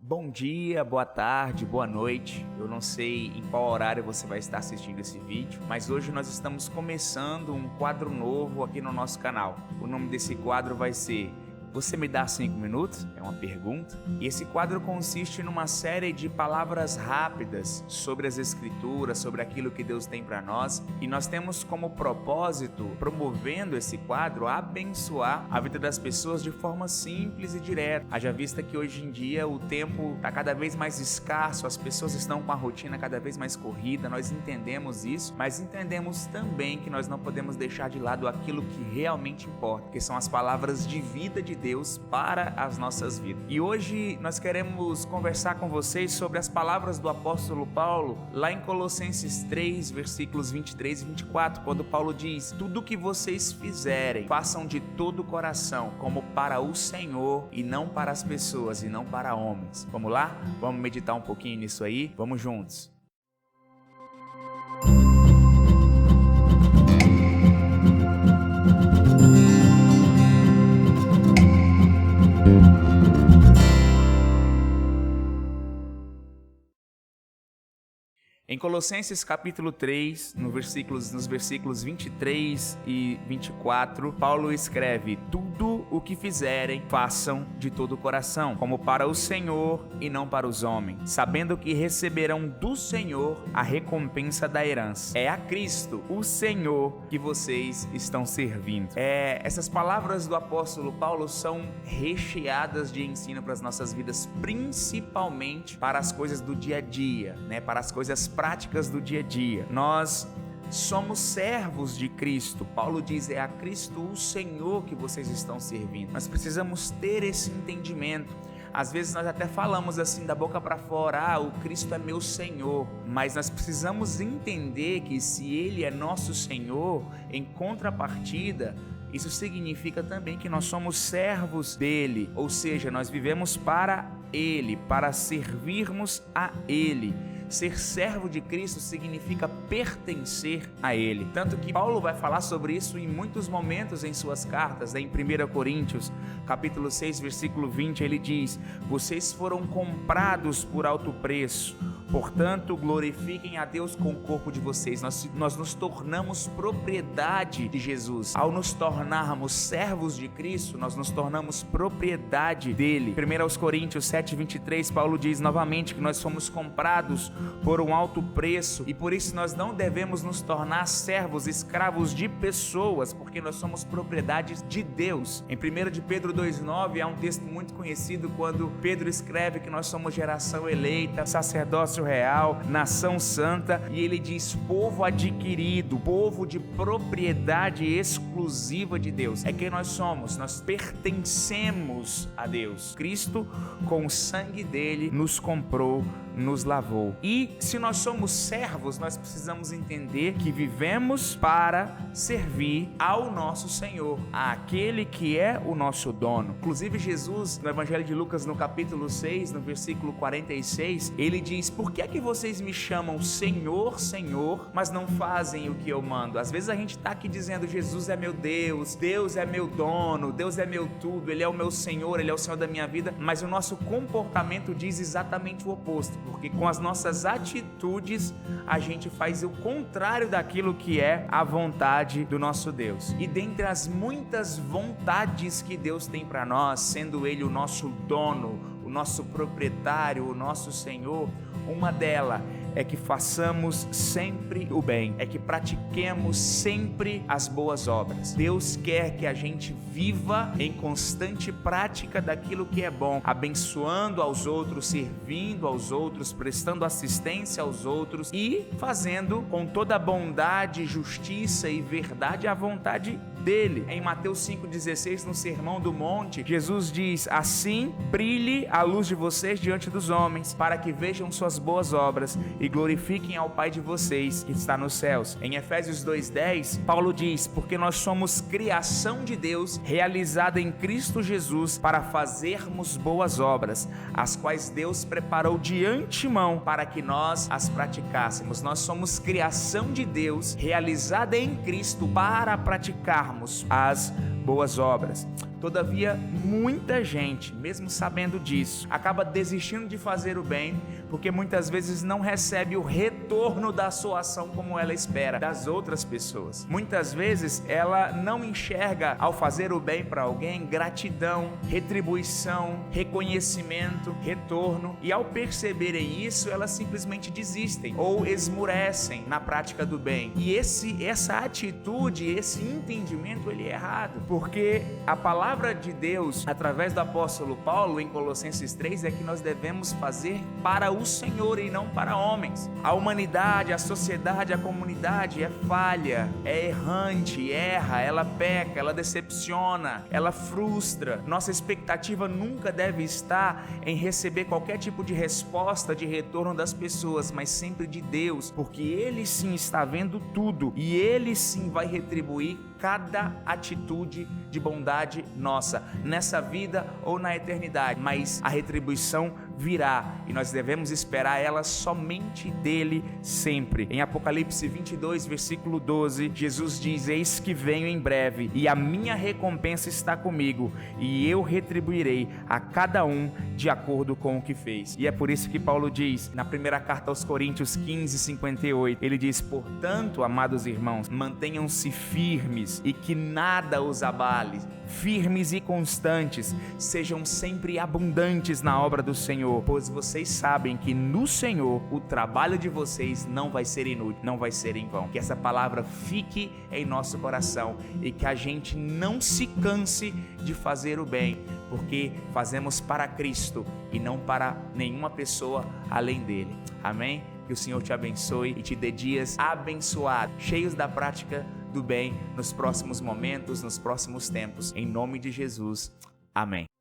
Bom dia, boa tarde, boa noite. Eu não sei em qual horário você vai estar assistindo esse vídeo, mas hoje nós estamos começando um quadro novo aqui no nosso canal. O nome desse quadro vai ser "Você me dá 5 minutos?" É uma pergunta. E esse quadro consiste numa série de palavras rápidas sobre as escrituras, sobre aquilo que Deus tem para nós. E nós temos como propósito, promovendo esse quadro, abençoar a vida das pessoas de forma simples e direta. Haja vista que hoje em dia o tempo está cada vez mais escasso, as pessoas estão com a rotina cada vez mais corrida, nós entendemos isso, mas entendemos também que nós não podemos deixar de lado aquilo que realmente importa, que são as palavras de vida de Deus para as nossas vidas. E hoje nós queremos conversar com vocês sobre as palavras do apóstolo Paulo, lá em Colossenses 3, versículos 23 e 24, quando Paulo diz: "Tudo o que vocês fizerem, façam de todo o coração, como para o Senhor e não para as pessoas e não para homens." Vamos lá? Vamos meditar um pouquinho nisso aí? Vamos juntos. Em Colossenses capítulo 3, nos versículos 23 e 24, Paulo escreve: "Tudo o que fizerem, façam de todo o coração, como para o Senhor e não para os homens, sabendo que receberão do Senhor a recompensa da herança. É a Cristo, o Senhor, que vocês estão servindo." Essas palavras do apóstolo Paulo são recheadas de ensino para as nossas vidas, principalmente para as coisas do dia a dia, para as coisas práticas do dia a dia. Nós somos servos de Cristo. Paulo diz: "É a Cristo o Senhor que vocês estão servindo." Nós precisamos ter esse entendimento. Às vezes nós até falamos assim da boca para fora: "O Cristo é meu Senhor." Mas nós precisamos entender que se Ele é nosso Senhor, em contrapartida, isso significa também que nós somos servos dele, ou seja, nós vivemos para Ele, para servirmos a Ele. Ser servo de Cristo significa pertencer a Ele. Tanto que Paulo vai falar sobre isso em muitos momentos em suas cartas. Em 1 Coríntios, capítulo 6, versículo 20, ele diz: "Vocês foram comprados por alto preço. Portanto, glorifiquem a Deus com o corpo de vocês." Nós nos tornamos propriedade de Jesus. Ao nos tornarmos servos de Cristo, nós nos tornamos propriedade dele. 1 Coríntios 7, 23, Paulo diz novamente que nós fomos comprados por um alto preço e por isso nós não devemos nos tornar servos, escravos de pessoas, porque nós somos propriedades de Deus. Em 1 de Pedro 2,9 há um texto muito conhecido quando Pedro escreve que nós somos geração eleita, sacerdócio real, nação santa, e ele diz: povo adquirido, povo de propriedade exclusiva de Deus. É quem nós somos, nós pertencemos a Deus. Cristo, com o sangue dele, nos comprou, nos lavou. E se nós somos servos, nós precisamos entender que vivemos para servir ao nosso Senhor, àquele que é o nosso dono. Inclusive Jesus, no Evangelho de Lucas, no capítulo 6, no versículo 46, ele diz: "Por que é que vocês me chamam Senhor, Senhor, mas não fazem o que eu mando?" Às vezes a gente está aqui dizendo: Jesus é meu Deus, Deus é meu dono, Deus é meu tudo, Ele é o meu Senhor, Ele é o Senhor da minha vida, mas o nosso comportamento diz exatamente o oposto, porque com as nossas atitudes a gente faz o contrário daquilo que é a vontade do nosso Deus. E dentre as muitas vontades que Deus tem para nós, sendo Ele o nosso dono, o nosso proprietário, o nosso Senhor, uma delas é que façamos sempre o bem, é que pratiquemos sempre as boas obras. Deus quer que a gente viva em constante prática daquilo que é bom, abençoando aos outros, servindo aos outros, prestando assistência aos outros e fazendo com toda bondade, justiça e verdade a vontade dele. Em Mateus 5,16, no Sermão do Monte, Jesus diz: "Assim brilhe a luz de vocês diante dos homens, para que vejam suas boas obras e glorifiquem ao Pai de vocês que está nos céus." Em Efésios 2,10, Paulo diz: "Porque nós somos criação de Deus, realizada em Cristo Jesus, para fazermos boas obras, as quais Deus preparou de antemão para que nós as praticássemos." Nós somos criação de Deus, realizada em Cristo para praticarmos as boas obras. Todavia, muita gente, mesmo sabendo disso, acaba desistindo de fazer o bem, porque muitas vezes não recebe o retorno da sua ação como ela espera das outras pessoas. Muitas vezes ela não enxerga, ao fazer o bem para alguém, gratidão, retribuição, reconhecimento, retorno, e ao perceberem isso, elas simplesmente desistem ou esmurecem na prática do bem. E essa atitude, esse entendimento, ele é errado, porque a palavra de Deus, através do apóstolo Paulo, em Colossenses 3, é que nós devemos fazer para o Senhor e não para homens. A humanidade, a sociedade, a comunidade é falha, é errante, erra, ela peca, ela decepciona, ela frustra. Nossa expectativa nunca deve estar em receber qualquer tipo de resposta, de retorno das pessoas, mas sempre de Deus, porque Ele sim está vendo tudo e Ele sim vai retribuir cada atitude de bondade nossa, nessa vida ou na eternidade, mas a retribuição virá e nós devemos esperar ela somente dele sempre. Em Apocalipse 22, versículo 12, Jesus diz: eis que venho em breve e a minha recompensa está comigo e eu retribuirei a cada um de acordo com o que fez. E é por isso que Paulo diz na primeira carta aos Coríntios 15, 58, ele diz: portanto, amados irmãos, mantenham-se firmes e que nada os abale, firmes e constantes, sejam sempre abundantes na obra do Senhor, pois vocês sabem que no Senhor o trabalho de vocês não vai ser inútil, não vai ser em vão. Que essa palavra fique em nosso coração e que a gente não se canse de fazer o bem, porque fazemos para Cristo e não para nenhuma pessoa além dele. Amém? Que o Senhor te abençoe e te dê dias abençoados, cheios da prática do bem nos próximos momentos, nos próximos tempos. Em nome de Jesus. Amém.